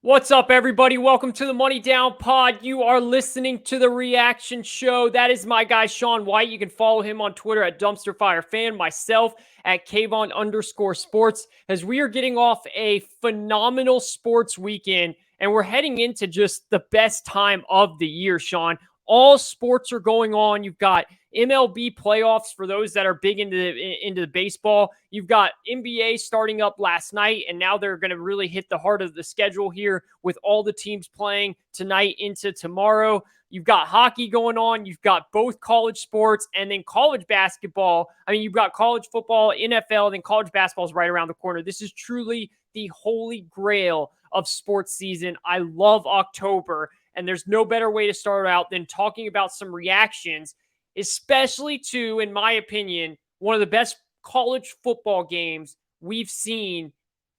What's up, everybody? Welcome to the Money Down Pod. You are listening to the reaction show. That is my guy, Sean White. You can follow him on Twitter at DumpsterFireFan, myself at Kayvon_sports, as we are getting off a phenomenal sports weekend, and we're heading into just the best time of the year, Sean. All sports are going on. You've got MLB playoffs for those that are big into the baseball. You've got NBA starting up last night, and now they're going to really hit the heart of the schedule here with all the teams playing tonight into tomorrow. You've got hockey going on. You've got both college sports and then college basketball. I mean, you've got college football, NFL, then college basketball is right around the corner. This is truly the holy grail of sports season. I love October, and there's no better way to start out than talking about some reactions, especially to, in my opinion, one of the best college football games we've seen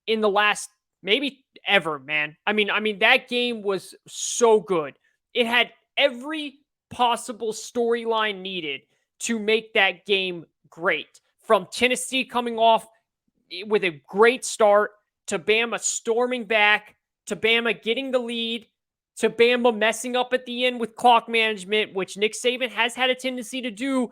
in the last maybe ever, man. I mean, that game was so good. It had every possible storyline needed to make that game great. From Tennessee coming off with a great start, to Bama storming back, to Bama getting the lead, to Bama messing up at the end with clock management, which Nick Saban has had a tendency to do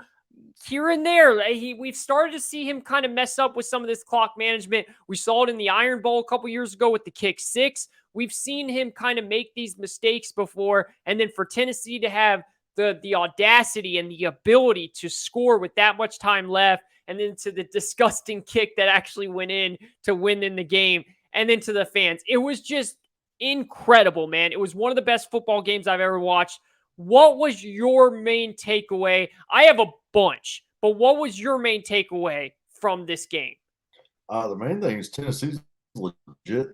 here and there. We've started to see him kind of mess up with some of this clock management. We saw it in the Iron Bowl a couple years ago with the kick six. We've seen him kind of make these mistakes before, and then for Tennessee to have the audacity and the ability to score with that much time left, and then to the disgusting kick that actually went in to win in the game, and then to the fans. It was just incredible, man. It was one of the best football games I've ever watched. What was your main takeaway? I have a bunch, but what was your main takeaway from this game? The main thing is Tennessee's legit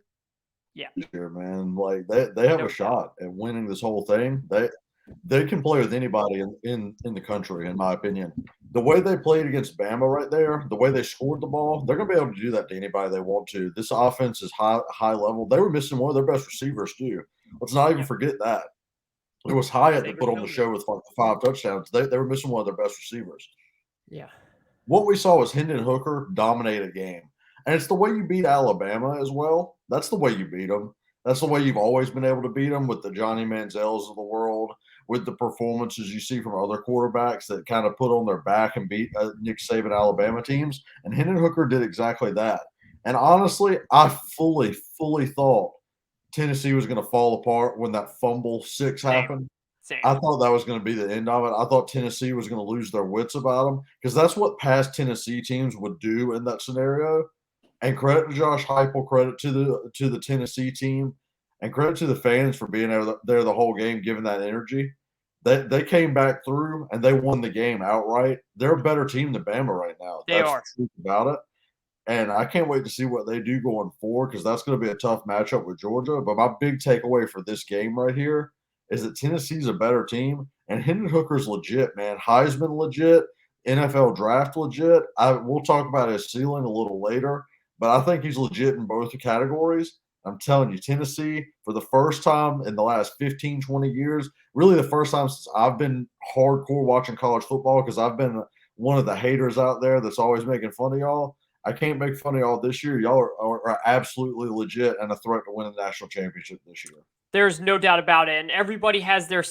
Yeah. this year, man. Like they have No a doubt. shot at winning this whole thing. They can play with anybody in the country, in my opinion. The way they played against Bama right there, the way they scored the ball, they're gonna be able to do that to anybody they want to. This offense is high level. They were missing one of their best receivers too. Let's not even forget that. It was Hyatt that Xavier put on the Tillman. show with like 5 touchdowns. They were missing one of their best receivers. Yeah. What we saw was Hendon Hooker dominate a game. And it's the way you beat Alabama as well. That's the way you beat them. That's the way you've always been able to beat them, with the Johnny Manziels of the world, with the performances you see from other quarterbacks that kind of put on their back and beat Nick Saban Alabama teams. And Hendon Hooker did exactly that. And honestly, I fully thought Tennessee was going to fall apart when that fumble six happened. Same. I thought that was going to be the end of it. I thought Tennessee was going to lose their wits about them, because that's what past Tennessee teams would do in that scenario. And credit to Josh Heupel, credit to the Tennessee team, and credit to the fans for being there the whole game, giving that energy. They came back through and they won the game outright. They're a better team than Bama right now. They That's are. the truth about it. And I can't wait to see what they do going forward, because that's going to be a tough matchup with Georgia. But my big takeaway for this game right here is that Tennessee's a better team, and Hendon Hooker's legit, man. Heisman legit, NFL draft legit. We'll talk about his ceiling a little later, but I think he's legit in both categories. I'm telling you, Tennessee, for the first time in the last 15, 20 years, really the first time since I've been hardcore watching college football, because I've been one of the haters out there that's always making fun of y'all. I can't make fun of y'all this year. Y'all are absolutely legit and a threat to win the national championship this year. There's no doubt about it. And everybody has their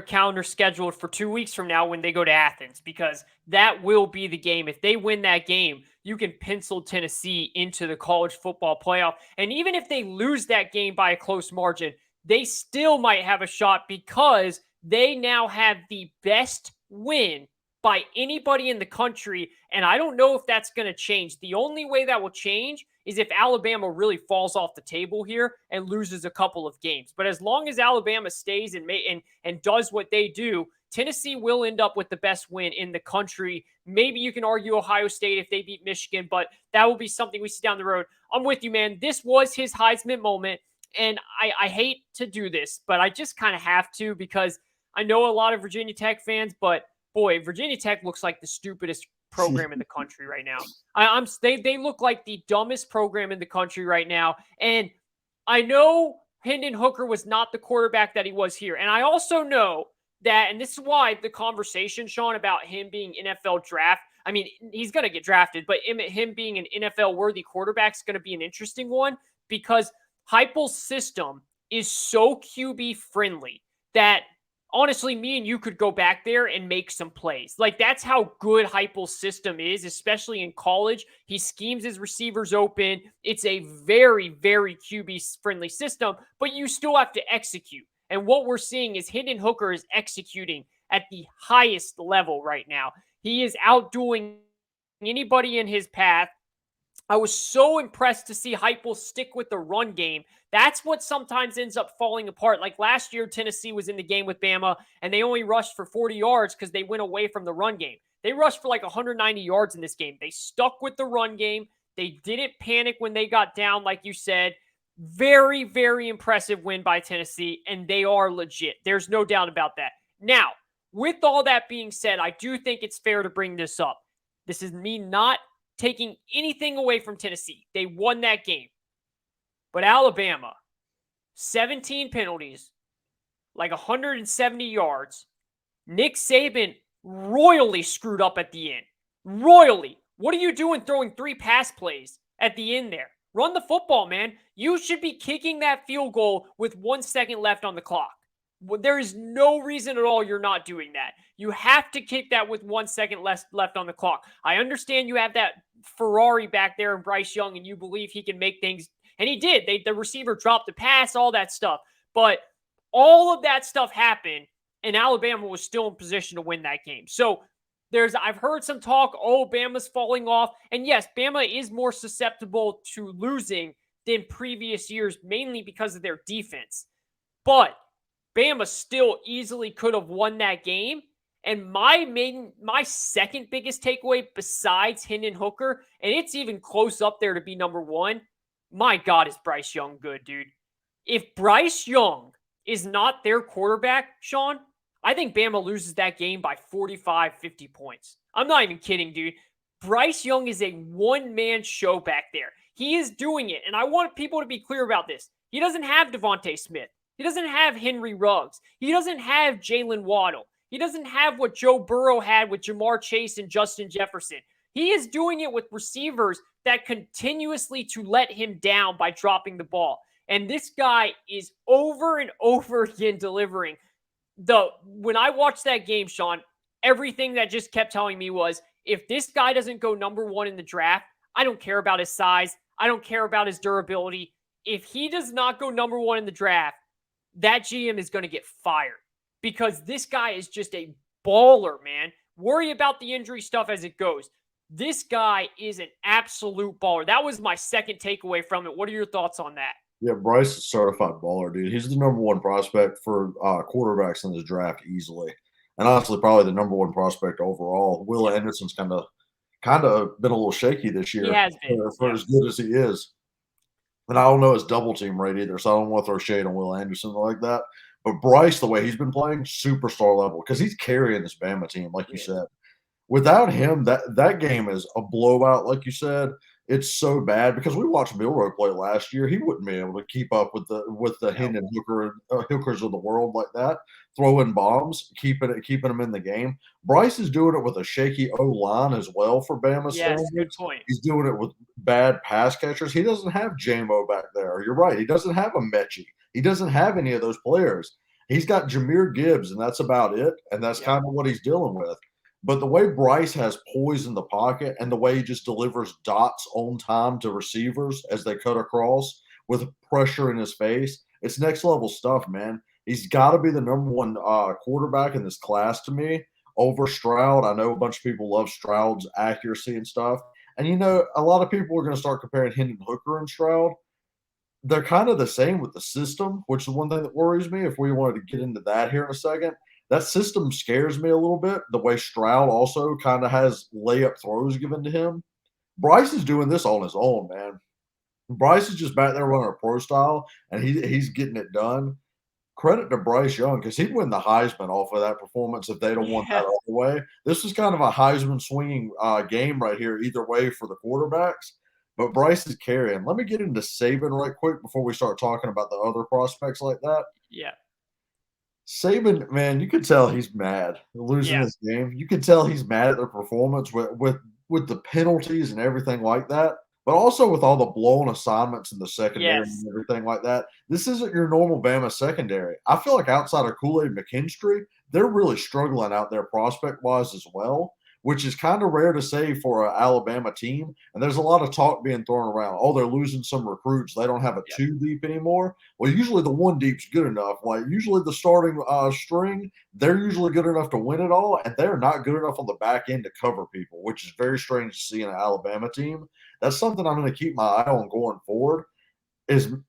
calendar scheduled for 2 weeks from now when they go to Athens, because that will be the game. If they win that game, you can pencil Tennessee into the college football playoff. And even if they lose that game by a close margin, they still might have a shot, because they now have the best win by anybody in the country. And I don't know if that's going to change. The only way that will change is if Alabama really falls off the table here and loses a couple of games. But as long as Alabama stays and does what they do, Tennessee will end up with the best win in the country. Maybe you can argue Ohio State if they beat Michigan, but that will be something we see down the road. I'm with you, man. This was his Heisman moment, and I hate to do this, but I just kind of have to, because I know a lot of Virginia Tech fans, but boy, Virginia Tech looks like the stupidest program in the country right now. They look like the dumbest program in the country right now. And I know Hendon Hooker was not the quarterback that he was here. And I also know that, and this is why the conversation, Sean, about him being NFL draft, I mean, he's going to get drafted, but him being an NFL worthy quarterback is going to be an interesting one, because Heupel's system is so QB friendly that honestly, me and you could go back there and make some plays. Like, that's how good Heupel's system is, especially in college. He schemes his receivers open. It's a very, very QB-friendly system, but you still have to execute. And what we're seeing is Hendon Hooker is executing at the highest level right now. He is outdoing anybody in his path. I was so impressed to see Heupel stick with the run game. That's what sometimes ends up falling apart. Like last year, Tennessee was in the game with Bama, and they only rushed for 40 yards because they went away from the run game. They rushed for like 190 yards in this game. They stuck with the run game. They didn't panic when they got down, like you said. Very, very impressive win by Tennessee, and they are legit. There's no doubt about that. Now, with all that being said, I do think it's fair to bring this up. This is me not taking anything away from Tennessee. They won that game. But Alabama, 17 penalties, like 170 yards. Nick Saban royally screwed up at the end. Royally. What are you doing throwing 3 pass plays at the end there? Run the football, man. You should be kicking that field goal with 1 second left on the clock. There is no reason at all you're not doing that. You have to kick that with 1 second left on the clock. I understand you have that Ferrari back there in Bryce Young, and you believe he can make things, and he did. The receiver dropped the pass, all that stuff. But all of that stuff happened, and Alabama was still in position to win that game. So I've heard some talk, Bama's falling off. And yes, Bama is more susceptible to losing than previous years, mainly because of their defense. But Bama still easily could have won that game. And my second biggest takeaway besides Hendon Hooker, and it's even close up there to be number one, my God, is Bryce Young good, dude. If Bryce Young is not their quarterback, Sean, I think Bama loses that game by 45, 50 points. I'm not even kidding, dude. Bryce Young is a one-man show back there. He is doing it, and I want people to be clear about this. He doesn't have Devontae Smith. He doesn't have Henry Ruggs. He doesn't have Jalen Waddle. He doesn't have what Joe Burrow had with Jamar Chase and Justin Jefferson. He is doing it with receivers that continuously to let him down by dropping the ball. And this guy is over and over again delivering. When I watched that game, Sean, everything that just kept telling me was, if this guy doesn't go number one in the draft, I don't care about his size. I don't care about his durability. If he does not go number one in the draft, that GM is going to get fired because this guy is just a baller, man. Worry about the injury stuff as it goes. This guy is an absolute baller. That was my second takeaway from it. What are your thoughts on that? Yeah, Bryce is a certified baller, dude. He's the number one prospect for quarterbacks in this draft easily. And honestly, probably the number one prospect overall. Will Anderson's kind of been a little shaky this year. He has been. For as good as he is. And I don't know his double team rate either, so I don't want to throw shade on Will Anderson like that. But Bryce, the way he's been playing, superstar level, because he's carrying this Bama team, like you said. Without him, that game is a blowout, like you said. It's so bad because we watched Milroe play last year. He wouldn't be able to keep up with the Hendon Hookers of the world like that, throwing bombs, keeping them in the game. Bryce is doing it with a shaky O-line as well for Bama. Yes, good point. He's doing it with bad pass catchers. He doesn't have J-Mo back there. You're right. He doesn't have a Mechie. He doesn't have any of those players. He's got Jahmyr Gibbs, and that's about it. And that's kind of what he's dealing with. But the way Bryce has poise in the pocket and the way he just delivers dots on time to receivers as they cut across with pressure in his face, it's next level stuff, man. He's got to be the number one quarterback in this class to me over Stroud. I know a bunch of people love Stroud's accuracy and stuff. And, a lot of people are going to start comparing Hendon Hooker and Stroud. They're kind of the same with the system, which is one thing that worries me if we wanted to get into that here in a second. That system scares me a little bit, the way Stroud also kind of has layup throws given to him. Bryce is doing this on his own, man. Bryce is just back there running a pro style, and he's getting it done. Credit to Bryce Young because he'd win the Heisman off of that performance if they'd have won that other way. This is kind of a Heisman swinging game right here either way for the quarterbacks. But Bryce is carrying. Let me get into Saban right quick before we start talking about the other prospects like that. Yeah. Saban, man, you could tell he's mad losing this game. You could tell he's mad at their performance with the penalties and everything like that. But also with all the blown assignments in the secondary Yes. and everything like that, this isn't your normal Bama secondary. I feel like outside of Kool-Aid McKinstry, they're really struggling out there prospect-wise as well, which is kind of rare to say for an Alabama team. And there's a lot of talk being thrown around. Oh, they're losing some recruits. They don't have a Yep. two deep anymore. Well, usually the one deep's good enough. Like usually the starting string, they're usually good enough to win it all, and they're not good enough on the back end to cover people, which is very strange to see in an Alabama team. That's something I'm going to keep my eye on going forward.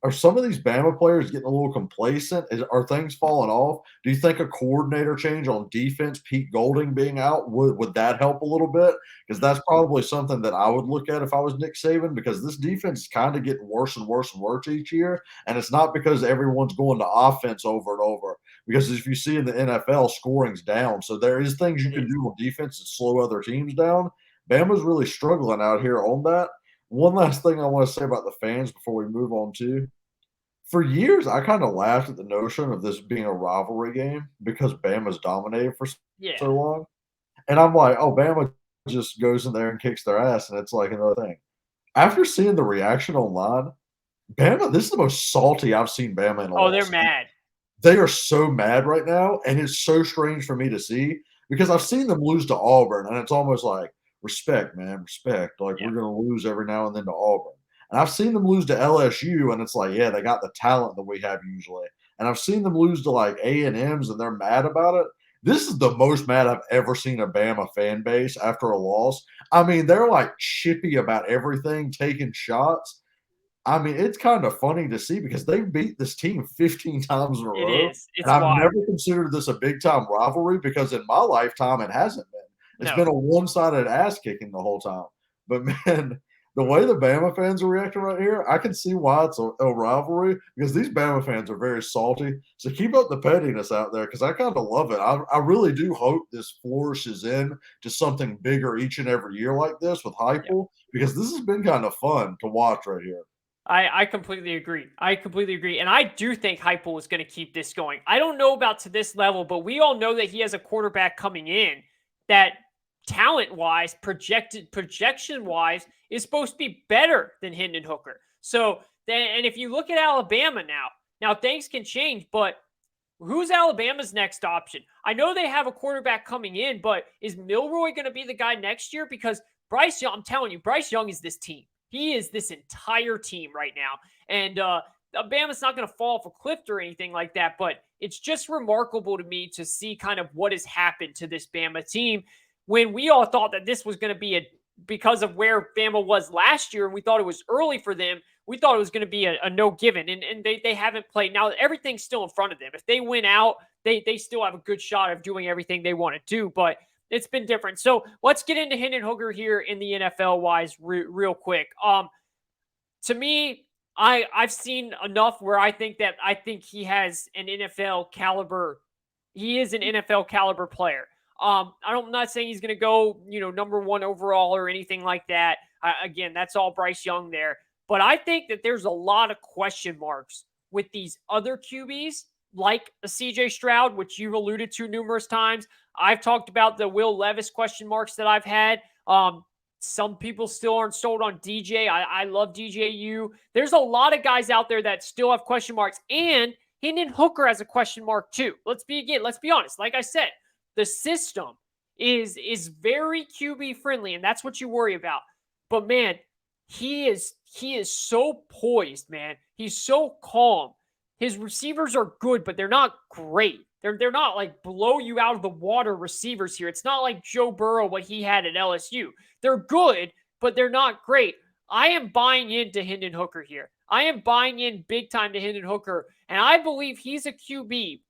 Are some of these Bama players getting a little complacent? Are things falling off? Do you think a coordinator change on defense, Pete Golding being out, would that help a little bit? Because that's probably something that I would look at if I was Nick Saban, because this defense is kind of getting worse and worse and worse each year. And it's not because everyone's going to offense over and over. Because if you see in the NFL, scoring's down. So there is things you It can is. do on defense to slow other teams down. Bama's really struggling out here on that. One last thing I want to say about the fans before we move on to. For years, I kind of laughed at the notion of this being a rivalry game because Bama's dominated for Yeah. so long. And I'm like, oh, Bama just goes in there and kicks their ass, and it's like another thing. After seeing the reaction online, Bama, this is the most salty I've seen Bama in a Oh, long they're time. mad. They are so mad right now, and it's so strange for me to see because I've seen them lose to Auburn, and it's almost like respect, man, respect. Like Yeah. we're gonna lose every now and then to Auburn. And I've seen them lose to LSU, and it's like, yeah, they got the talent that we have usually. And I've seen them lose to like A&Ms, and they're mad about it. This is the most mad I've ever seen a Bama fan base after a loss. I mean, they're like chippy about everything, taking shots. I mean, it's kind of funny to see because they beat this team 15 times in a It row, is. and It's I've wild. never considered this a big time rivalry because in my lifetime it hasn't been. It's No. been a one-sided ass kicking the whole time. But man, the way the Bama fans are reacting right here, I can see why it's a rivalry because these Bama fans are very salty. So keep up the pettiness out there because I kind of love it. I really do hope this flourishes in to something bigger each and every year like this with Yeah. Heupel because this has been kind of fun to watch right here. I completely agree. I completely agree. And I do think Heupel is going to keep this going. I don't know about to this level, but we all know that he has a quarterback coming in that talent wise, projection wise, is supposed to be better than Hendon Hooker. So then, and if you look at Alabama now things can change, but who's Alabama's next option? I know they have a quarterback coming in, but is Milroy going to be the guy next year? Because Bryce Young, I'm telling you, Bryce Young is this team. He is this entire team right now. And Bama's not going to fall off a cliff or anything like that, but it's just remarkable to me to see kind of what has happened to this Bama team when we all thought that this was going to be because of where Bama was last year, and we thought it was early for them. We thought it was going to be a no given, and they haven't played. Now, everything's still in front of them. If they win out, they still have a good shot of doing everything they want to do, but it's been different. So let's get into Hendon Hooker here in the NFL wise real quick. To me, I've seen enough where I think he has an NFL caliber. He is an NFL caliber player. I'm not saying he's going to go, number one overall or anything like that. Again, that's all Bryce Young there. But I think that there's a lot of question marks with these other QBs, like a CJ Stroud, which you've alluded to numerous times. I've talked about the Will Levis question marks that I've had. Some people still aren't sold on DJ. I love DJU. There's a lot of guys out there that still have question marks, and Hendon Hooker has a question mark too. Let's be honest. Like I said, the system is very QB friendly, and that's what you worry about. But man, he is so poised, man. He's so calm. His receivers are good, but they're not great. They're not like blow you out of the water receivers here. It's not like Joe Burrow, what he had at LSU. They're good, but they're not great. I am buying into Hendon Hooker here. I am buying in big time to Hendon Hooker, and I believe he's a QB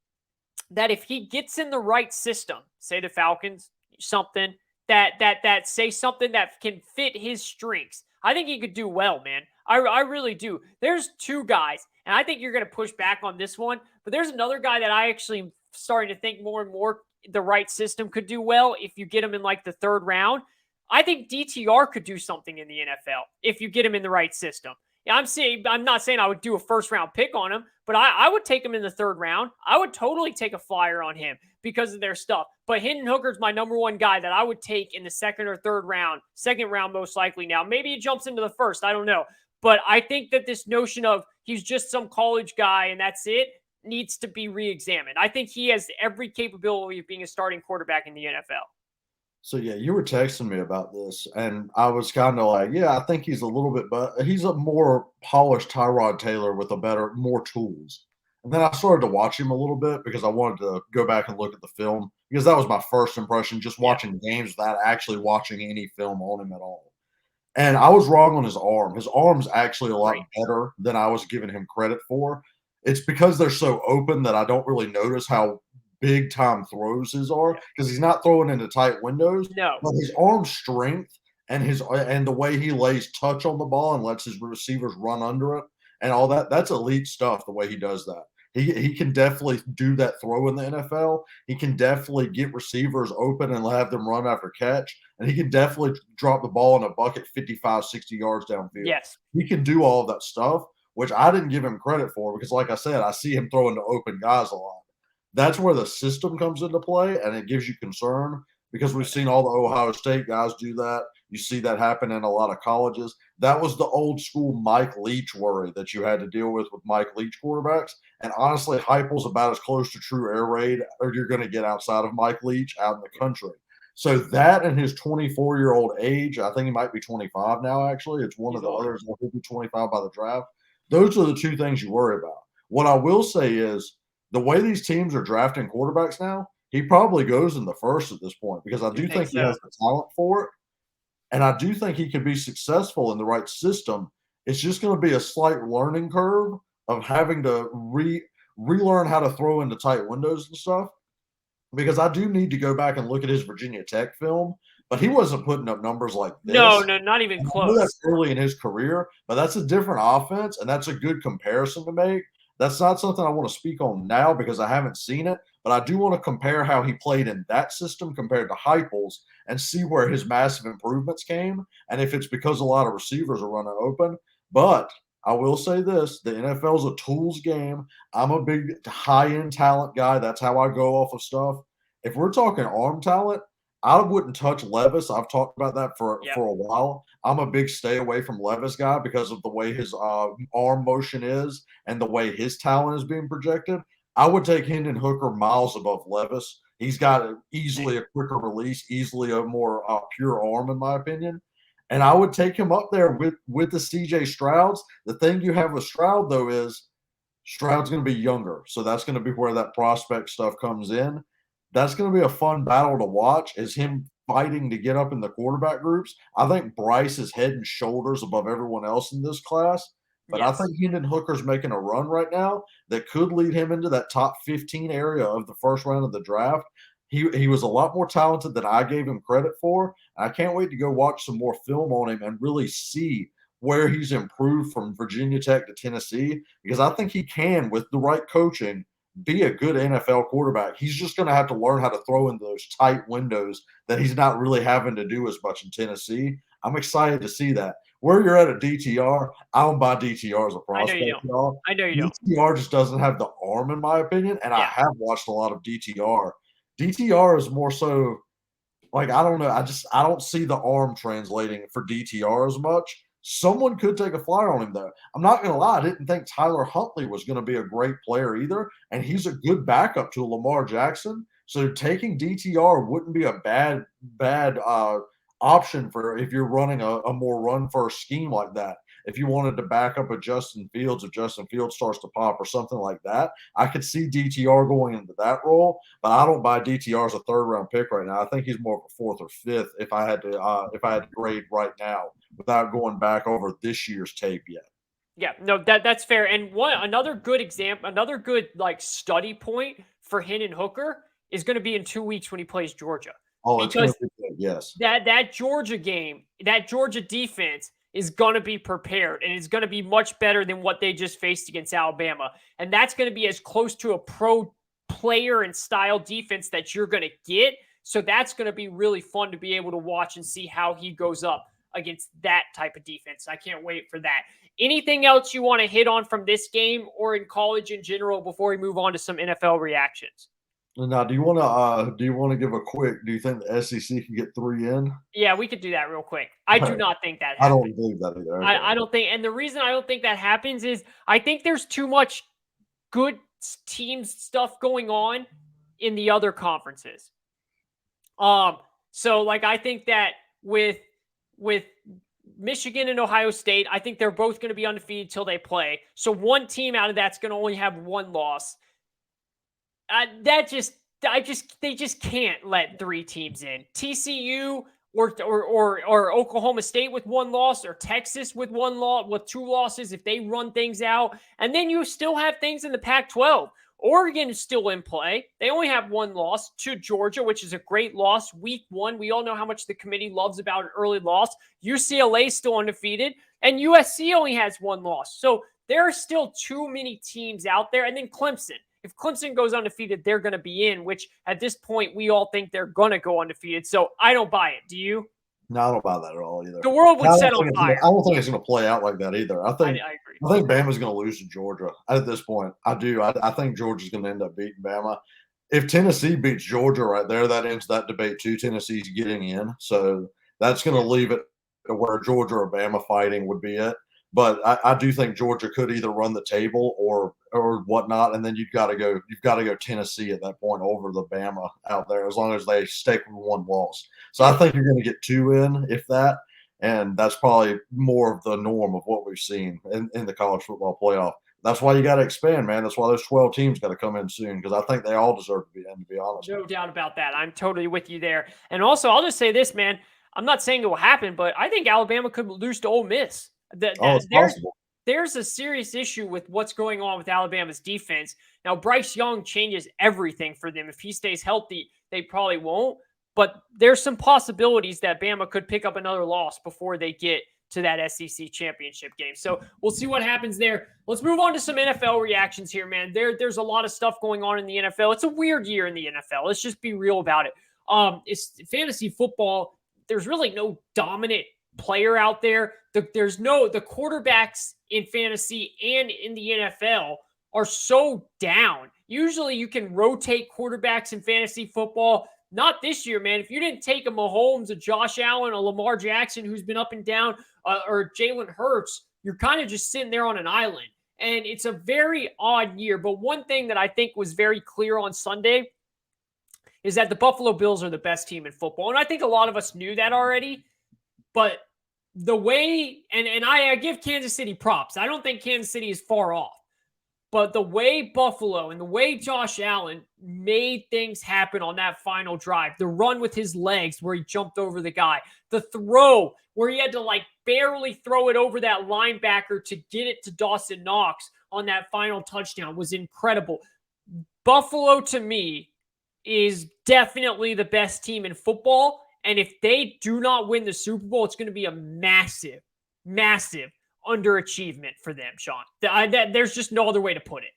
that if he gets in the right system, say the Falcons, something that say something that can fit his strengths, I think he could do well, man. I really do. There's two guys, and I think you're going to push back on this one, but there's another guy that I actually am starting to think more and more the right system could do well if you get him in like the third round. I think DTR could do something in the NFL if you get him in the right system. Yeah, I'm not saying I would do a first round pick on him, but I would take him in the third round. I would totally take a flyer on him because of their stuff. But Hendon Hooker's my number one guy that I would take in the second or third round, second round most likely now. Maybe he jumps into the first. I don't know. But I think that this notion of he's just some college guy and that's it needs to be re-examined. I think he has every capability of being a starting quarterback in the NFL. So yeah, you were texting me about this, and I was kind of like, yeah, I think he's a little bit, but he's a more polished Tyrod Taylor with more tools. And then I started to watch him a little bit because I wanted to go back and look at the film because that was my first impression, just watching games without actually watching any film on him at all. And I was wrong on his arm. His arm's actually a lot better than I was giving him credit for. It's because they're so open that I don't really notice how big time throws his are because he's not throwing into tight windows. No. But his arm strength and the way he lays touch on the ball and lets his receivers run under it and all that, that's elite stuff, the way he does that. He can definitely do that throw in the NFL. He can definitely get receivers open and have them run after catch. And he can definitely drop the ball in a bucket 55, 60 yards downfield. Yes. He can do all of that stuff, which I didn't give him credit for because, like I said, I see him throwing to open guys a lot. That's where the system comes into play, and it gives you concern because we've seen all the Ohio State guys do that. You see that happen in a lot of colleges. That was the old school Mike Leach worry that you had to deal with Mike Leach quarterbacks. And honestly, Heupel's about as close to true air raid or you're going to get outside of Mike Leach out in the country. So that and his 24-year-old age, I think he might be 25 now, actually. It's one of the others that will be 25 by the draft. Those are the two things you worry about. What I will say is the way these teams are drafting quarterbacks now, he probably goes in the first at this point because I do think he has the talent for it. And I do think he can be successful in the right system. It's just going to be a slight learning curve of having to relearn how to throw into tight windows and stuff. Because I do need to go back and look at his Virginia Tech film, but he wasn't putting up numbers like this. No, not even close. That's early in his career, but that's a different offense, and that's a good comparison to make. That's not something I want to speak on now because I haven't seen it, but I do want to compare how he played in that system compared to Heupel's and see where his massive improvements came and if it's because a lot of receivers are running open. But I will say this, the NFL is a tools game. I'm a big high-end talent guy. That's how I go off of stuff. If we're talking arm talent, I wouldn't touch Levis. I've talked about that for a while. I'm a big stay away from Levis guy because of the way his arm motion is and the way his talent is being projected. I would take Hendon Hooker miles above Levis. He's got easily a quicker release, easily a more pure arm, in my opinion. And I would take him up there with the CJ Strouds. The thing you have with Stroud, though, is Stroud's going to be younger. So that's going to be where that prospect stuff comes in. That's going to be a fun battle to watch is him fighting to get up in the quarterback groups. I think Bryce is head and shoulders above everyone else in this class. But I think Hendon Hooker's making a run right now that could lead him into that top 15 area of the first round of the draft. He was a lot more talented than I gave him credit for. I can't wait to go watch some more film on him and really see where he's improved from Virginia Tech to Tennessee because I think he can, with the right coaching, be a good NFL quarterback. He's just going to have to learn how to throw in those tight windows that he's not really having to do as much in Tennessee. I'm excited to see that. Where you're at DTR, I don't buy DTR as a prospect. I know you don't. DTR just doesn't have the arm, in my opinion, and I have watched a lot of DTR. DTR is more so like, I don't know. I don't see the arm translating for DTR as much. Someone could take a flyer on him, though. I'm not going to lie. I didn't think Tyler Huntley was going to be a great player either, and he's a good backup to Lamar Jackson. So taking DTR wouldn't be a bad option for if you're running a more run-first scheme like that. If you wanted to back up a Justin Fields, if Justin Fields starts to pop or something like that, I could see DTR going into that role, but I don't buy DTR as a third-round pick right now. I think he's more of a fourth or fifth if I had to grade right now without going back over this year's tape yet. Yeah, no, that's fair. And another good example, another good study point for Hendon Hooker is going to be in 2 weeks when he plays Georgia. Oh, it's going to be good, yes. That Georgia game, that Georgia defense is going to be prepared, and it's going to be much better than what they just faced against Alabama. And that's going to be as close to a pro player and style defense that you're going to get. So that's going to be really fun to be able to watch and see how he goes up against that type of defense. I can't wait for that. Anything else you want to hit on from this game or in college in general before we move on to some NFL reactions? Now, do you want to give a quick? Do you think the SEC can get 3 in? Yeah, we could do that real quick. I do not think that I happens. don't believe that either. Okay. I don't think, and the reason I don't think that happens is I think there's too much good teams stuff going on in the other conferences. So like I think that with Michigan and Ohio State, I think they're both going to be undefeated till they play. So one team out of that's going to only have one loss. They just can't let 3 teams in. TCU or Oklahoma State with one loss, or Texas with one loss, with 2 losses, if they run things out. And then you still have things in the Pac-12. Oregon is still in play. They only have 1 loss to Georgia, which is a great loss. Week 1, we all know how much the committee loves about an early loss. UCLA is still undefeated, and USC only has 1 loss. So there are still too many teams out there. And then Clemson. If Clemson goes undefeated, they're going to be in, which at this point, we all think they're going to go undefeated. So I don't buy it. Do you? No, I don't buy that at all either. The world would set on fire. I don't think it's going to play out like that either. I agree. I think Bama's going to lose to Georgia at this point. I do. I think Georgia's going to end up beating Bama. If Tennessee beats Georgia right there, that ends that debate too. Tennessee's getting in. So that's going to leave it where Georgia or Bama fighting would be it. But I do think Georgia could either run the table or whatnot, and then you've got to go Tennessee at that point over the Bama out there, as long as they stick with 1 loss. So I think you're going to get 2 in, if that, and that's probably more of the norm of what we've seen in the college football playoff. That's why you got to expand, man. That's why those 12 teams got to come in soon, because I think they all deserve to be in, to be honest. No doubt about that. I'm totally with you there. And also, I'll just say this, man. I'm not saying it will happen, but I think Alabama could lose to Ole Miss. It's possible. There's a serious issue with what's going on with Alabama's defense. Now, Bryce Young changes everything for them. If he stays healthy, they probably won't. But there's some possibilities that Bama could pick up another loss before they get to that SEC championship game. So we'll see what happens there. Let's move on to some NFL reactions here, man. There's a lot of stuff going on in the NFL. It's a weird year in the NFL. Let's just be real about it. It's fantasy football. There's really no dominant player out there. The quarterbacks in fantasy and in the NFL are so down. Usually you can rotate quarterbacks in fantasy football. Not this year, man. If you didn't take a Mahomes, a Josh Allen, a Lamar Jackson, who's been up and down, or Jalen Hurts, you're kind of just sitting there on an island. And it's a very odd year. But one thing that I think was very clear on Sunday is that the Buffalo Bills are the best team in football. And I think a lot of us knew that already. But the way, and I give Kansas City props. I don't think Kansas City is far off. But the way Buffalo and the way Josh Allen made things happen on that final drive, the run with his legs where he jumped over the guy, the throw where he had to barely throw it over that linebacker to get it to Dawson Knox on that final touchdown was incredible. Buffalo, to me, is definitely the best team in football. And if they do not win the Super Bowl, it's going to be a massive, massive underachievement for them, Sean. There's just no other way to put it.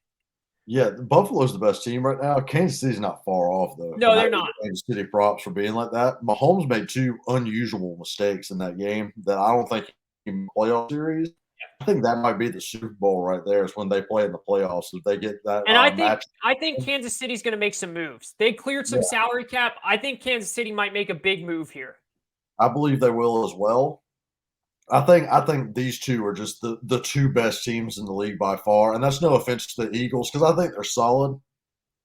Yeah, Buffalo's the best team right now. Kansas City's not far off, though. No, they're not. Kansas City props for being like that. Mahomes made 2 unusual mistakes in that game that I don't think he can playoff series. Yeah. I think that might be the Super Bowl right there. Is when they play in the playoffs. If they get that, and I think Kansas City's going to make some moves. They cleared some salary cap. I think Kansas City might make a big move here. I believe they will as well. I think these 2 are just the 2 best teams in the league by far, and that's no offense to the Eagles because I think they're solid.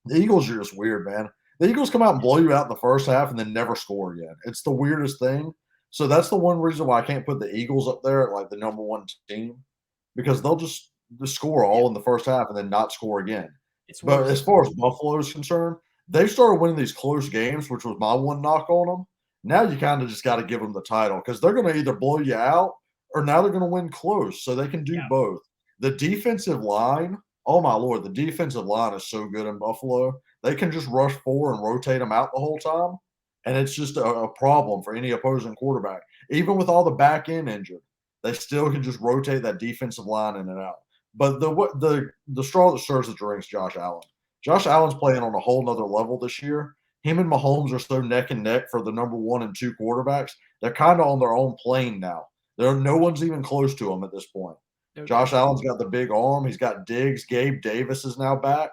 The Eagles are just weird, man. The Eagles come out and blow you out in the first half and then never score again. It's the weirdest thing. So that's the one reason why I can't put the Eagles up there at the number 1 team, because they'll just score all in the first half and then not score again. But as far as Buffalo is concerned, they've started winning these close games, which was my one knock on them. Now you kind of just got to give them the title because they're going to either blow you out or now they're going to win close. So they can do both. The defensive line, oh my Lord, the defensive line is so good in Buffalo. They can just rush 4 and rotate them out the whole time. And it's just a problem for any opposing quarterback. Even with all the back end injured, they still can just rotate that defensive line in and out. But the straw that stirs the drink is Josh Allen. Josh Allen's playing on a whole nother level this year. Him and Mahomes are so neck and neck for the number 1 and 2 quarterbacks. They're kind of on their own plane now. No one's even close to them at this point. No doubt. Josh Allen's got the big arm. He's got Diggs. Gabe Davis is now back.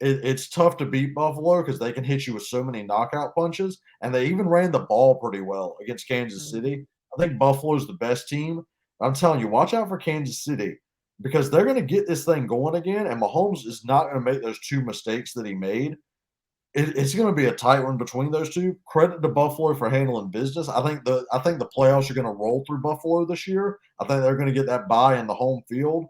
It's tough to beat Buffalo because they can hit you with so many knockout punches, and they even ran the ball pretty well against Kansas Mhm. City. I think Buffalo's the best team. I'm telling you, watch out for Kansas City because they're going to get this thing going again, and Mahomes is not going to make those 2 mistakes that he made. It's going to be a tight one between those 2. Credit to Buffalo for handling business. I think the playoffs are going to roll through Buffalo this year. I think they're going to get that bye in the home field.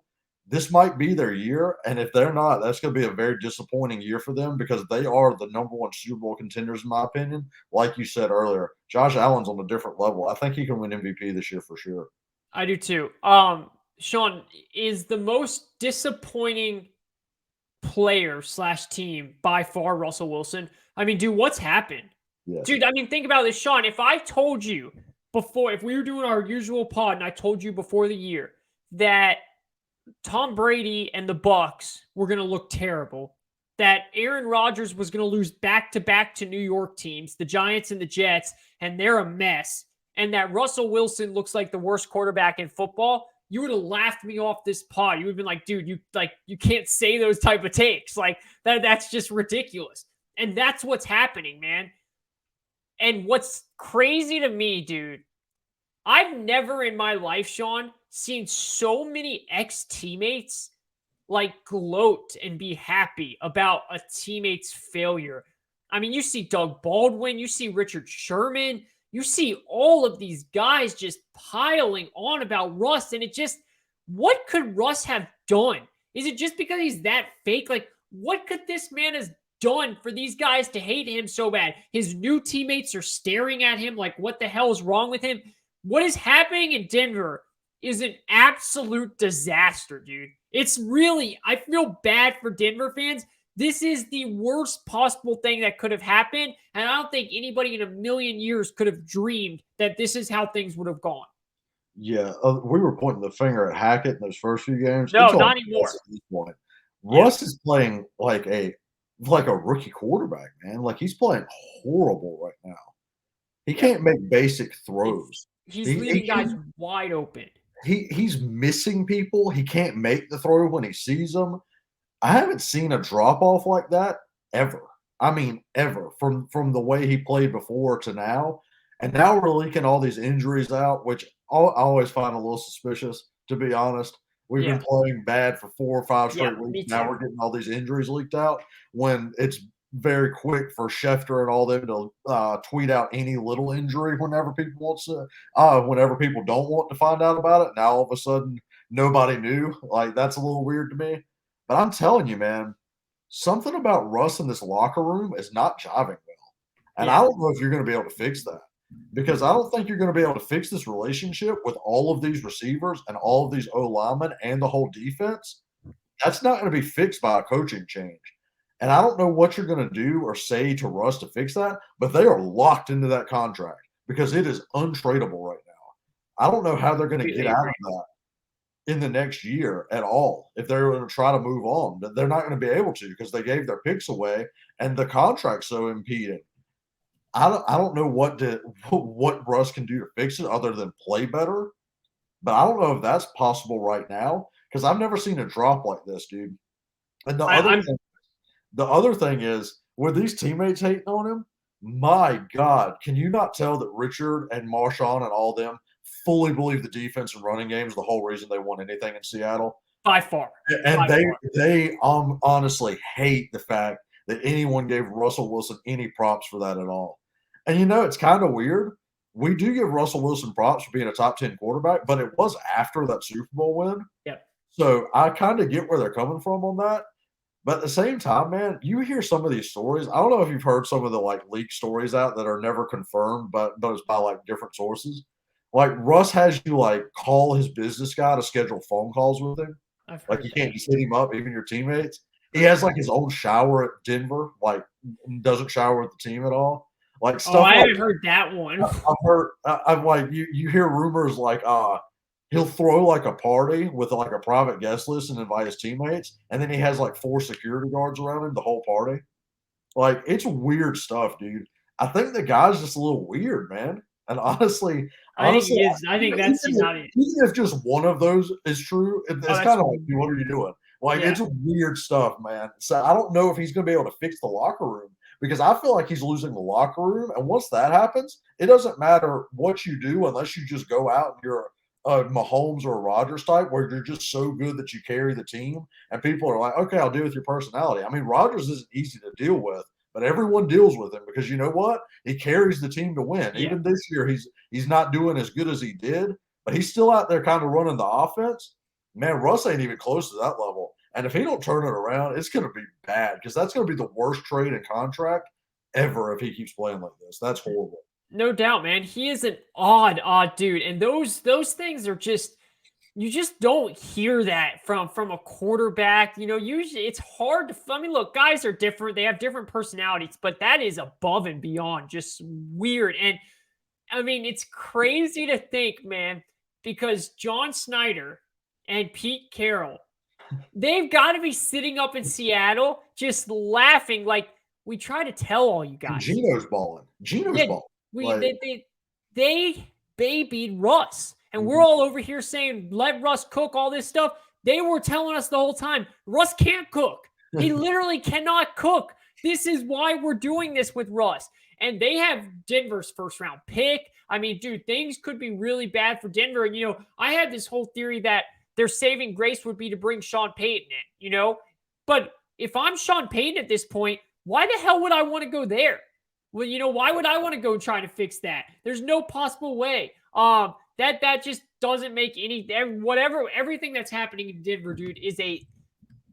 This might be their year, and if they're not, that's going to be a very disappointing year for them because they are the number 1 Super Bowl contenders, in my opinion. Like you said earlier, Josh Allen's on a different level. I think he can win MVP this year for sure. I do too. Sean, is the most disappointing player slash team by far Russell Wilson? I mean, dude, what's happened? Yes. Dude, I mean, think about this, Sean. If I told you before, if we were doing our usual pod and I told you before the year that Tom Brady and the Bucks were going to look terrible, that Aaron Rodgers was going to lose back-to-back to New York teams, the Giants and the Jets, and they're a mess, and that Russell Wilson looks like the worst quarterback in football, you would have laughed me off this pod. You would have been like, dude, you can't say those type of takes. Like that's just ridiculous. And that's what's happening, man. And what's crazy to me, dude, I've never in my life, Sean, seen so many ex-teammates like gloat and be happy about a teammate's failure. I mean, you see Doug Baldwin, you see Richard Sherman, you see all of these guys just piling on about Russ, and it just, what could Russ have done? Is it just because he's that fake? Like, what could this man has done for these guys to hate him so bad? His new teammates are staring at him like, what the hell is wrong with him? What is happening in Denver is an absolute disaster, dude. It's really, I feel bad for Denver fans. This is the worst possible thing that could have happened. And I don't think anybody in a million years could have dreamed that this is how things would have gone. Yeah, we were pointing the finger at Hackett in those first few games. No, It's on not Russ anymore. at this point. Yeah. Russ is playing like a rookie quarterback, man. Like he's playing horrible right now. He Yeah. can't make basic throws. He's He he leaving guys can't wide open. he's missing people. He can't make the throw when he sees them. I haven't seen a drop off like that ever. I mean, ever from the way he played before to now. And now we're leaking all these injuries out, which I always find a little suspicious, to be honest. We've been Yeah. playing bad for 4 or 5 Yeah. straight weeks. Me Now too. we're getting all these injuries leaked out when it's very quick for Schefter and all them to tweet out any little injury whenever people don't want to find out about it. Now all of a sudden nobody knew. Like that's a little weird to me. But I'm telling you, man, something about Russ in this locker room is not jiving well. And I Yeah. don't know if you're going to be able to fix that because I don't think you're going to be able to fix this relationship with all of these receivers and all of these O linemen and the whole defense. That's not going to be fixed by a coaching change. And I don't know what you're going to do or say to Russ to fix that, but they are locked into that contract because it is untradeable right now. I don't know how they're going to get Completely out agree. of that in the next year at all if they're going to try to move on. They're not going to be able to because they gave their picks away and the contract's so impeding. I don't know what Russ can do to fix it other than play better, but I don't know if that's possible right now because I've never seen a drop like this, dude. And I'm the other thing is with these teammates hating on him, my God, can you not tell that Richard and Marshawn and all them fully believe the defense and running game is the whole reason they won anything in Seattle? by far. And By far. they honestly hate the fact that anyone gave Russell Wilson any props for that at all. And it's kind of weird. We do give Russell Wilson props for being a top 10 quarterback, but it was after that Super Bowl win. Yep. So I kind of get where they're coming from on that. But at the same time, man, you hear some of these stories. I don't know if you've heard some of the like leak stories out that are never confirmed, but it's by like different sources. Like Russ has you like call his business guy to schedule phone calls with him. I've Like heard you that. can't just hit him up, even your teammates. He Heard has that. like his own shower at Denver, like doesn't shower with the team at all. Like Oh, stuff I like haven't heard that one. I've heard. I'm like you hear rumors like he'll throw like a party with like a private guest list and invite his teammates, and then he has like 4 security guards around him the whole party. Like it's weird stuff, dude. I think the guy's just a little weird, man. And honestly, I think he is. I think even that's not it. even if just one of those is true, it's that's kind of like, what are you doing? Like, Yeah. it's weird stuff, man. So I don't know if he's going to be able to fix the locker room because I feel like he's losing the locker room. And once that happens, it doesn't matter what you do unless you just go out and you're a Mahomes or a Rodgers type where you're just so good that you carry the team. And people are like, okay, I'll deal with your personality. I mean, Rodgers isn't easy to deal with, but everyone deals with him because you know what? He carries the team to win. Yeah. Even this year, he's not doing as good as he did, but he's still out there kind of running the offense. Man, Russ ain't even close to that level. And if he don't turn it around, it's going to be bad because that's going to be the worst trade and contract ever if he keeps playing like this. That's horrible. No doubt, man. He is an odd dude, and those things are just you just don't hear that from a quarterback. You know, usually it's hard to. I mean, look, guys are different; they have different personalities, but that is above and beyond just weird. And I mean, it's crazy to think, man, because John Snyder and Pete Carroll, they've got to be sitting up in Seattle just laughing like we try to tell all you And guys. Gino's balling. Gino's balling. They babied Russ. And we're all over here saying, let Russ cook all this stuff. They were telling us the whole time, Russ can't cook. He literally cannot cook. This is why we're doing this with Russ. And they have Denver's first round pick. I mean, dude, things could be really bad for Denver. And, you know, I had this whole theory that their saving grace would be to bring Sean Payton in, you know? But if I'm Sean Payton at this point, why the hell would I want to go there? Well, you know, why would I want to go try to fix that? There's no possible way. That just doesn't make everything that's happening in Denver, dude, is a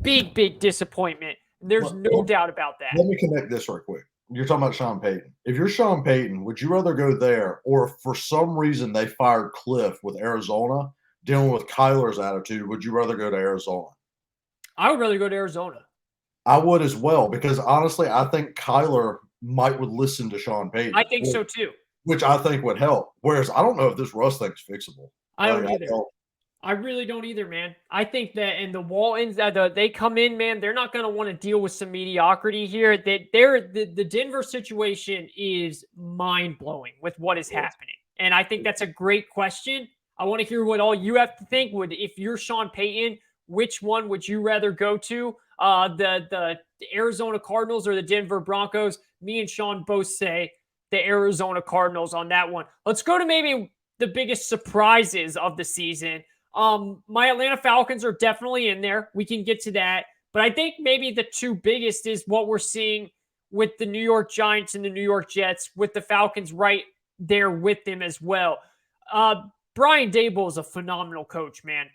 big disappointment. There's no doubt about that. Let me connect this right quick. You're talking about Sean Payton. If you're Sean Payton, would you rather go there, or if for some reason they fired Cliff with Arizona, dealing with Kyler's attitude, would you rather go to Arizona? I would rather go to Arizona. I would as well, because honestly, I think Kyler would listen to Sean Payton. I think so too. Which I think would help. Whereas I don't know if this Russ thing's fixable. I don't either. I really don't either, man. I think that and the Waltons, they come in, man, they're not going to want to deal with some mediocrity here. The Denver situation is mind-blowing with what is happening. And I think that's a great question. I want to hear what all you have to think. If you're Sean Payton, which one would you rather go to? The Arizona Cardinals or the Denver Broncos? Me and Sean both say the Arizona Cardinals on that one. Let's go to maybe the biggest surprises of the season. My Atlanta Falcons are definitely in there. We can get to that. But I think maybe the two biggest is what we're seeing with the New York Giants and the New York Jets, with the Falcons right there with them as well. Brian Daboll is a phenomenal coach, man.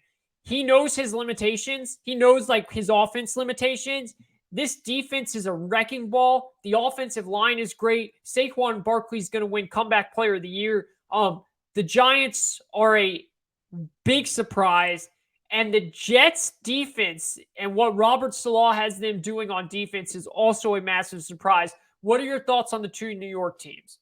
He knows his limitations. He knows like his offense limitations. This defense is a wrecking ball. The offensive line is great. Saquon Barkley is going to win Comeback Player of the Year. The Giants are a big surprise. And the Jets defense and what Robert Saleh has them doing on defense is also a massive surprise. What are your thoughts on the two New York teams?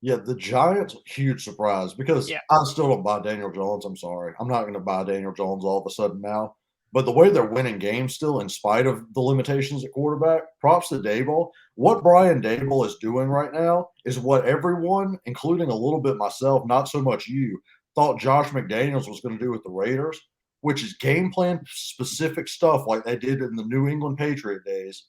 Yeah, the Giants, huge surprise because I still don't buy Daniel Jones. I'm sorry. I'm not going to buy Daniel Jones all of a sudden now. But the way they're winning games still, in spite of the limitations at quarterback, props to Daboll. What Brian Daboll is doing right now is what everyone, including a little bit myself, not so much you, thought Josh McDaniels was going to do with the Raiders, which is game plan specific stuff like they did in the New England Patriot days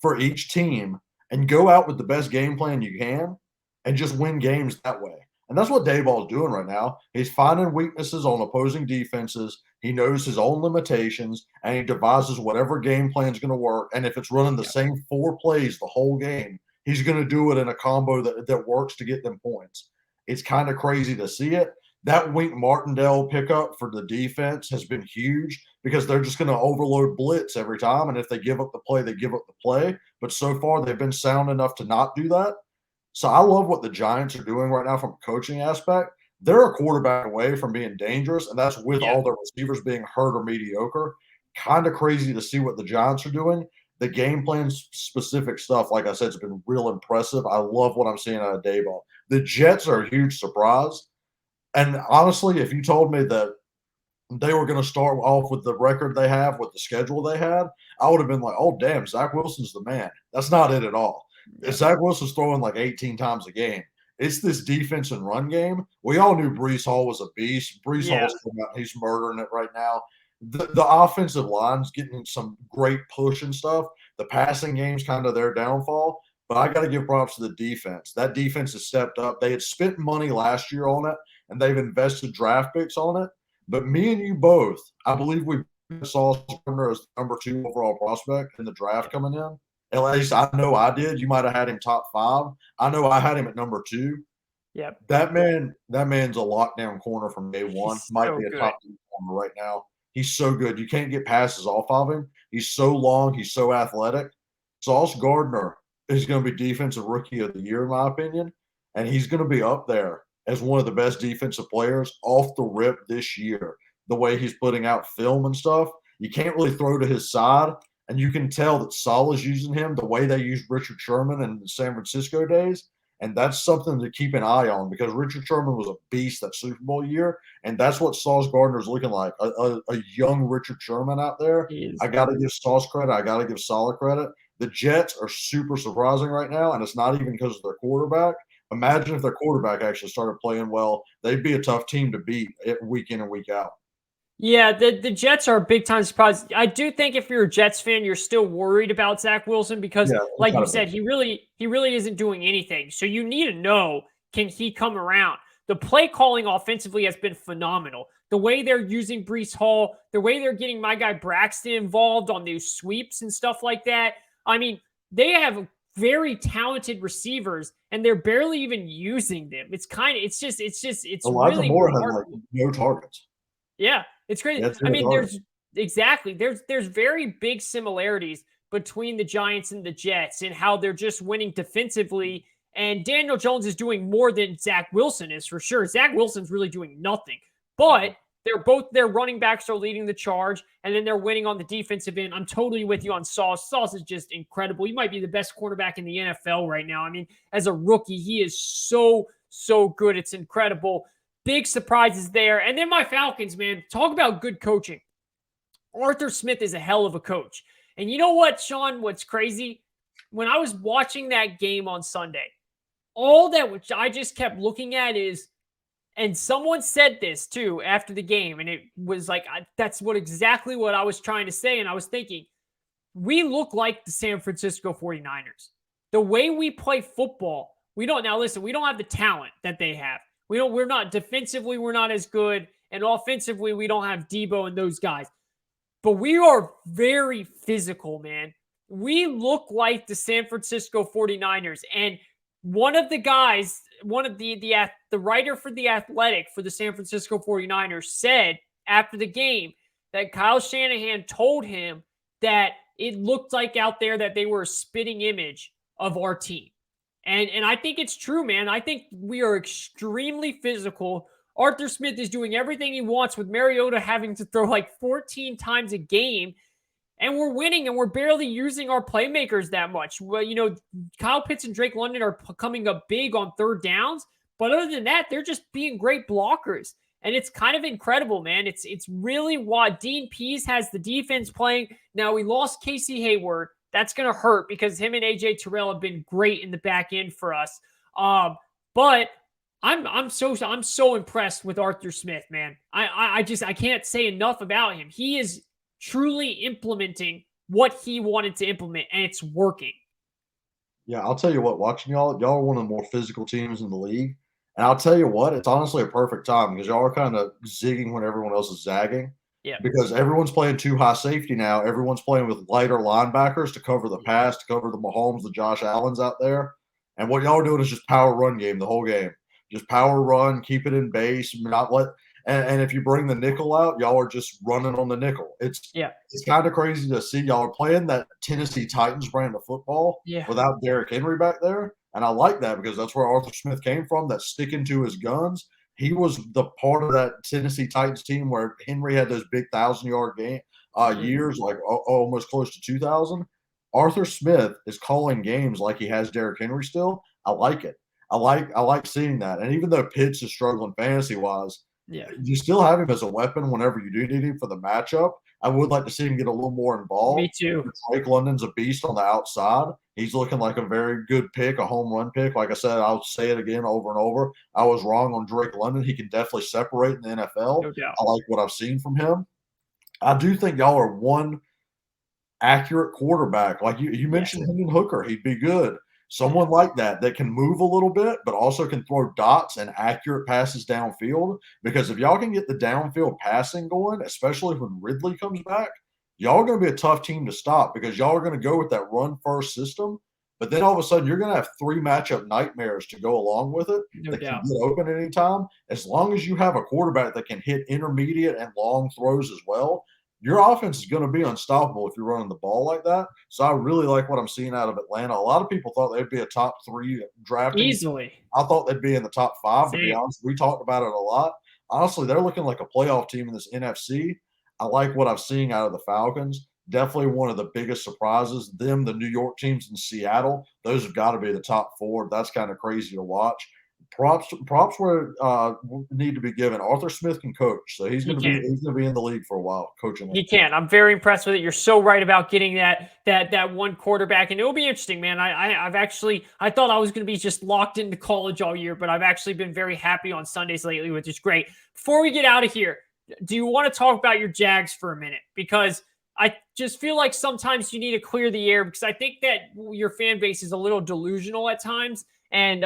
for each team, and go out with the best game plan you can and just win games that way. And that's what Daboll is doing right now. He's finding weaknesses on opposing defenses. He knows his own limitations, and he devises whatever game plan is going to work. And if it's running the same 4 plays the whole game, he's going to do it in a combo that works to get them points. It's kind of crazy to see it. That Wink Martindale pickup for the defense has been huge because they're just going to overload blitz every time. And if they give up the play, they give up the play. But so far, they've been sound enough to not do that. So I love what the Giants are doing right now from a coaching aspect. They're a quarterback away from being dangerous, and that's with all their receivers being hurt or mediocre. Kind of crazy to see what the Giants are doing. The game plan specific stuff, like I said, has been real impressive. I love what I'm seeing out of Daboll. The Jets are a huge surprise. And honestly, if you told me that they were going to start off with the record they have, with the schedule they had, I would have been like, oh, damn, Zach Wilson's the man. That's not it at all. Zach Wilson's throwing like 18 times a game. It's this defense and run game. We all knew Breece Hall was a beast. Breece Yeah. Hall's he's murdering it right now. The offensive line's getting some great push and stuff. The passing game's kind of their downfall. But I got to give props to the defense. That defense has stepped up. They had spent money last year on it, and they've invested draft picks on it. But me and you both, I believe we saw Gardner as the number 2 overall prospect in the draft coming in. At least I know I did. You might have had him top 5. I know I had him at number 2. Yep. That man's a lockdown corner from day one. He's Might so be a good. top 2 corner right now. He's so good. You can't get passes off of him. He's so long. He's so athletic. Sauce Gardner is going to be defensive rookie of the year, in my opinion, and he's going to be up there as one of the best defensive players off the rip this year. The way he's putting out film and stuff, you can't really throw to his side, and you can tell that Saleh's using him the way they used Richard Sherman in the San Francisco days, and that's something to keep an eye on because Richard Sherman was a beast that Super Bowl year, and that's what Sauce Gardner's looking like, a young Richard Sherman out there. I got to give Sauce credit. I got to give Saleh credit. The Jets are super surprising right now, and it's not even because of their quarterback. Imagine if their quarterback actually started playing well. They'd be a tough team to beat week in and week out. Yeah, the Jets are a big-time surprise. I do think if you're a Jets fan, you're still worried about Zach Wilson because, like you said, he really isn't doing anything. So you need to know, can he come around? The play calling offensively has been phenomenal. The way they're using Breece Hall, the way they're getting my guy Braxton involved on these sweeps and stuff like that. I mean, they have very talented receivers, and they're barely even using them. It's Elijah really Moore had like no targets. Yeah, it's crazy. I mean, there's very big similarities between the Giants and the Jets and how they're just winning defensively. And Daniel Jones is doing more than Zach Wilson is for sure. Zach Wilson's really doing nothing, but their running backs are leading the charge, and then they're winning on the defensive end. I'm totally with you on Sauce. Sauce is just incredible. He might be the best quarterback in the NFL right now. I mean, as a rookie, he is so good. It's incredible. Big surprises there. And then my Falcons, man, talk about good coaching. Arthur Smith is a hell of a coach. And you know what, Sean, what's crazy? When I was watching that game on Sunday, all that which I just kept looking at is, and someone said this too after the game, and it was like, that's exactly what I was trying to say. And I was thinking, we look like the San Francisco 49ers. The way we play football, we don't have the talent that they have. We're not defensively, we're not as good. And offensively, we don't have Debo and those guys. But we are very physical, man. We look like the San Francisco 49ers. And one of the guys, the writer for The Athletic for the San Francisco 49ers said after the game that Kyle Shanahan told him that it looked like out there that they were a spitting image of our team. And I think it's true, man. I think we are extremely physical. Arthur Smith is doing everything he wants with Mariota having to throw like 14 times a game. And we're winning, and we're barely using our playmakers that much. Well, Kyle Pitts and Drake London are coming up big on third downs. But other than that, they're just being great blockers. And it's kind of incredible, man. It's really why Dean Pease has the defense playing. Now, we lost Casey Hayward. That's going to hurt because him and AJ Terrell have been great in the back end for us. But I'm so impressed with Arthur Smith, man. I can't say enough about him. He is truly implementing what he wanted to implement, and it's working. Yeah, I'll tell you what, watching y'all are one of the more physical teams in the league. And I'll tell you what, it's honestly a perfect time because y'all are kind of zigging when everyone else is zagging. Yeah. Because everyone's playing too high safety now. Everyone's playing with lighter linebackers to cover the pass, to cover the Mahomes, the Josh Allens out there. And what y'all are doing is just power run game the whole game. Just power run, keep it in base, not let and if you bring the nickel out, y'all are just running on the nickel. It's kind of crazy to see y'all are playing that Tennessee Titans brand of football without Derrick Henry back there. And I like that because that's where Arthur Smith came from, that sticking to his guns. He was the part of that Tennessee Titans team where Henry had those big 1,000-yard years, like almost close to 2,000. Arthur Smith is calling games like he has Derrick Henry still. I like it. I like seeing that. And even though Pitts is struggling fantasy-wise, you still have him as a weapon whenever you do need him for the matchup. I would like to see him get a little more Me involved. too. Drake London's a beast on the outside. He's looking like a very good pick, a home run pick. Like I said, I'll say it again over and over. I was wrong on Drake London. He can definitely separate in the NFL. No doubt. I like what I've seen from him. I do think y'all are one accurate quarterback. Like you mentioned Hendon Hooker, he'd be good. Someone like that can move a little bit, but also can throw dots and accurate passes downfield. Because if y'all can get the downfield passing going, especially when Ridley comes back, y'all are going to be a tough team to stop because y'all are going to go with that run first system. But then all of a sudden, you're going to have 3 matchup nightmares to go along with it No that doubt. can get open at any time. As long as you have a quarterback that can hit intermediate and long throws as well, your offense is going to be unstoppable if you're running the ball like that. So I really like what I'm seeing out of Atlanta. A lot of people thought they'd be a top 3 drafting. Easily. I thought they'd be in the top 5, to be Same. honest. We talked about it a lot. Honestly, they're looking like a playoff team in this NFC. I like what I'm seeing out of the Falcons. Definitely one of the biggest surprises. Them, the New York teams in Seattle, those have got to be the top 4. That's kind of crazy to watch. Props where need to be given. Arthur Smith can coach, so he's going to be in the league for a while coaching. He can. I'm very impressed with it. You're so right about getting that one quarterback, and it'll be interesting, man. I thought I was going to be just locked into college all year, but I've actually been very happy on Sundays lately, which is great. Before we get out of here, do you want to talk about your Jags for a minute? Because I just feel like sometimes you need to clear the air because I think that your fan base is a little delusional at times, and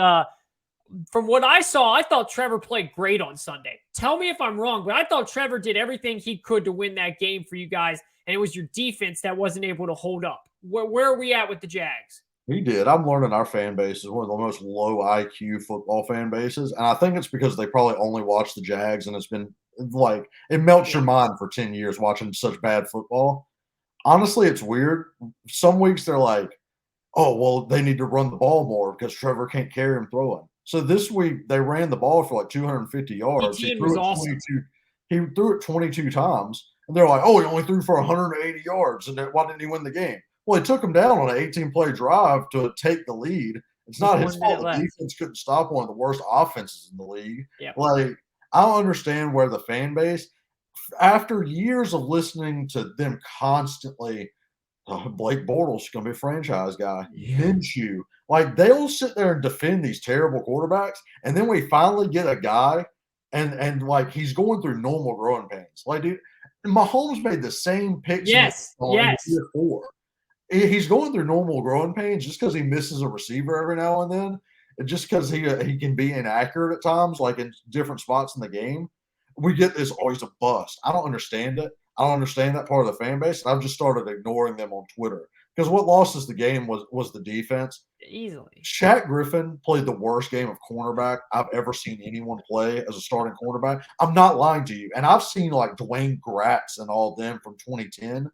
from what I saw, I thought Trevor played great on Sunday. Tell me if I'm wrong, but I thought Trevor did everything he could to win that game for you guys, and it was your defense that wasn't able to hold up. Where are we at with the Jags? He did. I'm learning our fan base is one of the most low IQ football fan bases, and I think it's because they probably only watch the Jags, and it's been like it melts your mind for 10 years watching such bad football. Honestly, it's weird. Some weeks they're like, oh, well, they need to run the ball more because Trevor can't carry him throwing. So this week they ran the ball for like 250 yards. He was awesome. He threw it 22 times, and they're like, "Oh, he only threw for 180 yards, and why didn't he win the game?" Well, he took him down on an 18-play drive to take the lead. It's not his fault. The defense couldn't stop one of the worst offenses in the league. Yep. Like, I don't understand where the fan base, after years of listening to them constantly, Blake Bortles going to be a franchise guy. Minshew. Like, they'll sit there and defend these terrible quarterbacks, and then we finally get a guy, and like, he's going through normal growing pains. Like, dude, Mahomes made the same picks in year 4. He's going through normal growing pains just because he misses a receiver every now and then, and just because he can be inaccurate at times, like in different spots in the game. We get this, oh, he's a bust. I don't understand it. I don't understand that part of the fan base. And I've just started ignoring them on Twitter because what lost us the game was the defense. Easily. Shaq Griffin played the worst game of cornerback I've ever seen anyone play as a starting cornerback. I'm not lying to you. And I've seen like Dwayne Gratz and all them from 2010.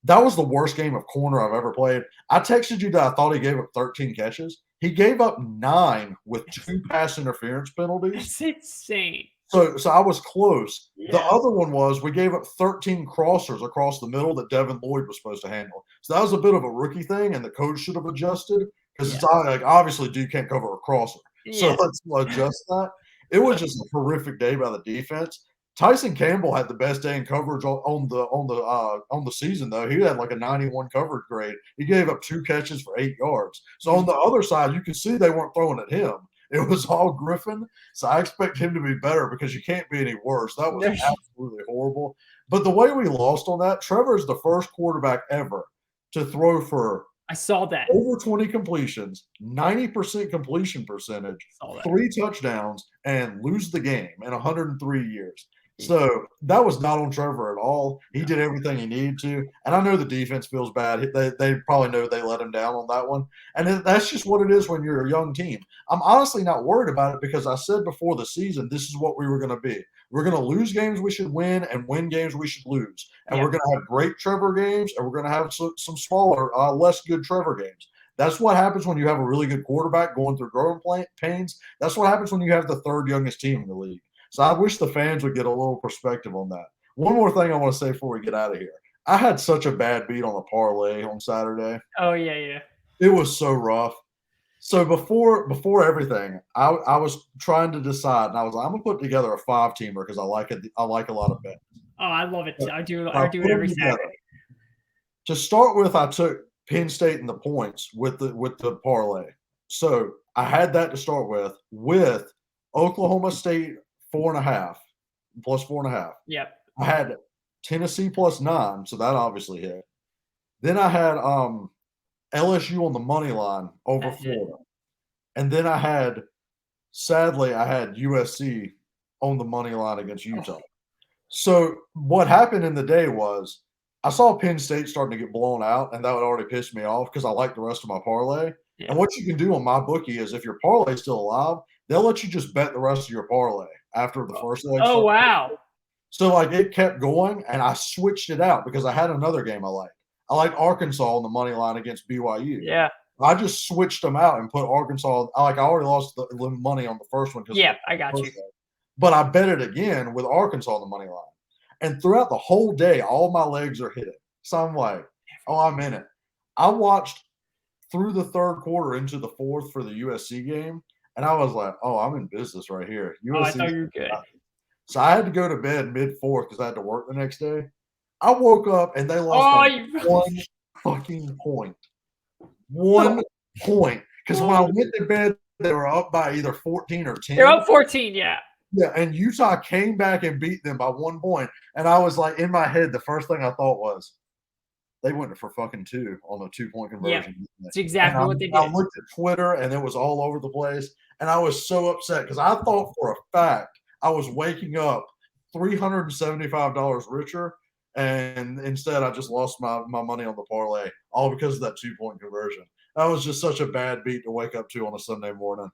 That was the worst game of corner I've ever played. I texted you that I thought he gave up 13 catches. He gave up 9 with 2 pass interference penalties. That's insane. So I was close. Yeah. The other one was we gave up 13 crossers across the middle that Devin Lloyd was supposed to handle. So that was a bit of a rookie thing, and the coach should have adjusted because it's like obviously Duke can't cover a crosser. So let's adjust that. It was just a horrific day by the defense. Tyson Campbell had the best day in coverage on the season, though. He had like a 91 coverage grade. He gave up 2 catches for 8 yards. So on the other side, you can see they weren't throwing at him. It was all Griffin. So I expect him to be better because you can't be any worse. That was absolutely horrible. But the way we lost on that, Trevor is the first quarterback ever to throw for I saw that over 20 completions, 90% completion percentage, 3 touchdowns, and lose the game in 103 years. So that was not on Trevor at all. He did everything he needed to. And I know the defense feels bad. They probably know they let him down on that one. And that's just what it is when you're a young team. I'm honestly not worried about it because I said before the season, this is what we were going to be. We're going to lose games we should win and win games we should lose. And we're going to have great Trevor games and we're going to have some smaller, less good Trevor games. That's what happens when you have a really good quarterback going through growing pains. That's what happens when you have the 3rd youngest team in the league. So I wish the fans would get a little perspective on that. One more thing I want to say before we get out of here. I had such a bad beat on the parlay on Saturday. Oh, yeah. It was so rough. So before everything, I was trying to decide, and I was like, I'm going to put together a 5-teamer because I like it. I like a lot of bets. Oh, I love it. I do it Put them every together. Saturday. To start with, I took Penn State in the points with the parlay. So I had that to start with Oklahoma State 4.5 plus 4.5. Yep. I had Tennessee plus 9, so that obviously hit. Then I had LSU on the money line over Florida. And then sadly, I had USC on the money line against Utah. Oh. So what happened in the day was I saw Penn State starting to get blown out, and that would already piss me off because I like the rest of my parlay. Yeah. And what you can do on my bookie is if your parlay is still alive, they'll let you just bet the rest of your parlay after the first leg. Oh, wow. So like it kept going, and I switched it out because I had another game I liked. I liked Arkansas on the money line against BYU. Yeah. I just switched them out and put Arkansas. I already lost the money on the first one. Yeah, I got you. But I bet it again with Arkansas on the money line. And throughout the whole day, all my legs are hitting. So I'm like, oh, I'm in it. I watched through the third quarter into the fourth for the USC game, and I was like, oh, I'm in business right here. USC, I thought you were good. So I had to go to bed mid-fourth because I had to work the next day. I woke up, and they lost one fucking point. 1 point. Because when I went to bed, they were up by either 14 or 10. They're up 14, yeah. Yeah, and Utah came back and beat them by 1 point. And I was like, in my head, the first thing I thought was, they went for fucking 2 on a 2-point conversion. Yeah, that's exactly what they did. I looked at Twitter, and it was all over the place. And I was so upset because I thought for a fact I was waking up $375 richer. And instead, I just lost my money on the parlay, all because of that 2-point conversion. That was just such a bad beat to wake up to on a Sunday morning.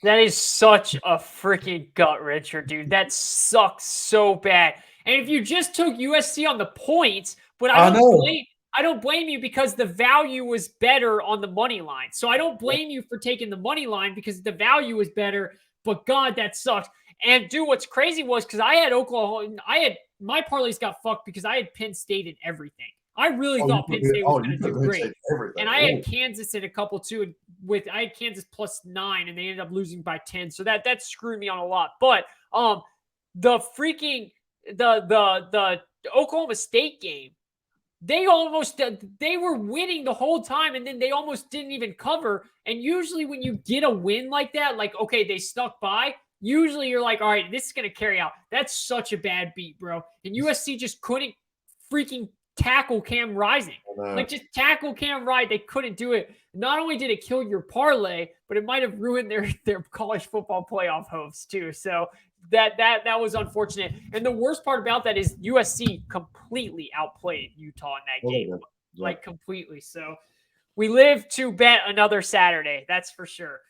That is such a freaking gut wrencher, dude. That sucks so bad. And if you just took USC on the points, but I don't blame you because the value was better on the money line. So I don't blame you for taking the money line because the value was better. But God, that sucks. And dude, what's crazy was because I had Oklahoma, my parlays got fucked because I had Penn State in everything. I really thought Penn State was going to do great. And I had Kansas in a couple too. I had Kansas plus 9, and they ended up losing by 10. So that screwed me on a lot. But the Oklahoma State game, they were winning the whole time, and then they almost didn't even cover. And usually when you get a win like that, like, okay, they stuck by, usually you're like, all right, this is going to carry out. That's such a bad beat, bro. And USC just couldn't freaking tackle Cam Rising. Like, just tackle Cam Rising. They couldn't do it. Not only did it kill your parlay, but it might have ruined their college football playoff hopes too. So that was unfortunate. And the worst part about that is USC completely outplayed Utah in that game. Like, completely. So we live to bet another Saturday. That's for sure.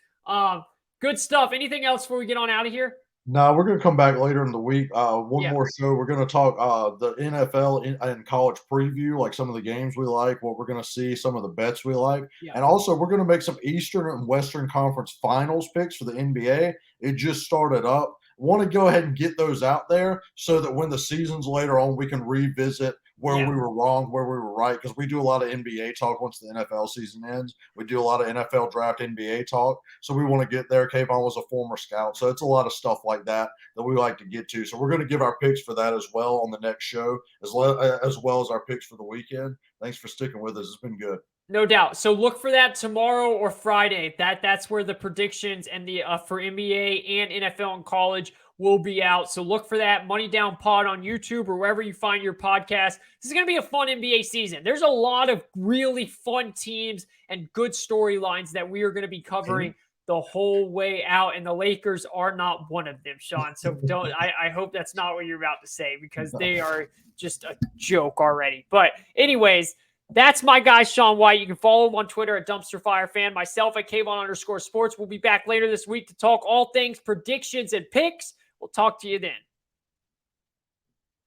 Good stuff. Anything else before we get on out of here? No, we're going to come back later in the week. One more show. We're going to talk the NFL and college preview, like some of the games we like, what we're going to see, some of the bets we like. Yeah. And also, we're going to make some Eastern and Western Conference finals picks for the NBA. It just started up. Want to go ahead and get those out there so that when the season's later on, we can revisit where we were wrong, where we were right, because we do a lot of NBA talk once the NFL season ends. We do a lot of NFL draft NBA talk, so we want to get there. Kayvon was a former scout, so it's a lot of stuff like that we like to get to. So we're going to give our picks for that as well on the next show, as well as our picks for the weekend. Thanks for sticking with us. It's been good. No doubt. So look for that tomorrow or Friday. That's where the predictions and the for NBA and NFL and college will be out. So look for that. Money Down Pod on YouTube or wherever you find your podcast. This is going to be a fun NBA season. There's a lot of really fun teams and good storylines that we are going to be covering the whole way out, and the Lakers are not one of them, Sean. So I hope that's not what you're about to say, because they are just a joke already. But anyways, that's my guy, Sean White. You can follow him on Twitter at Dumpster Fire Fan. Myself at Kayvon_sports. We'll be back later this week to talk all things predictions and picks. We'll talk to you then.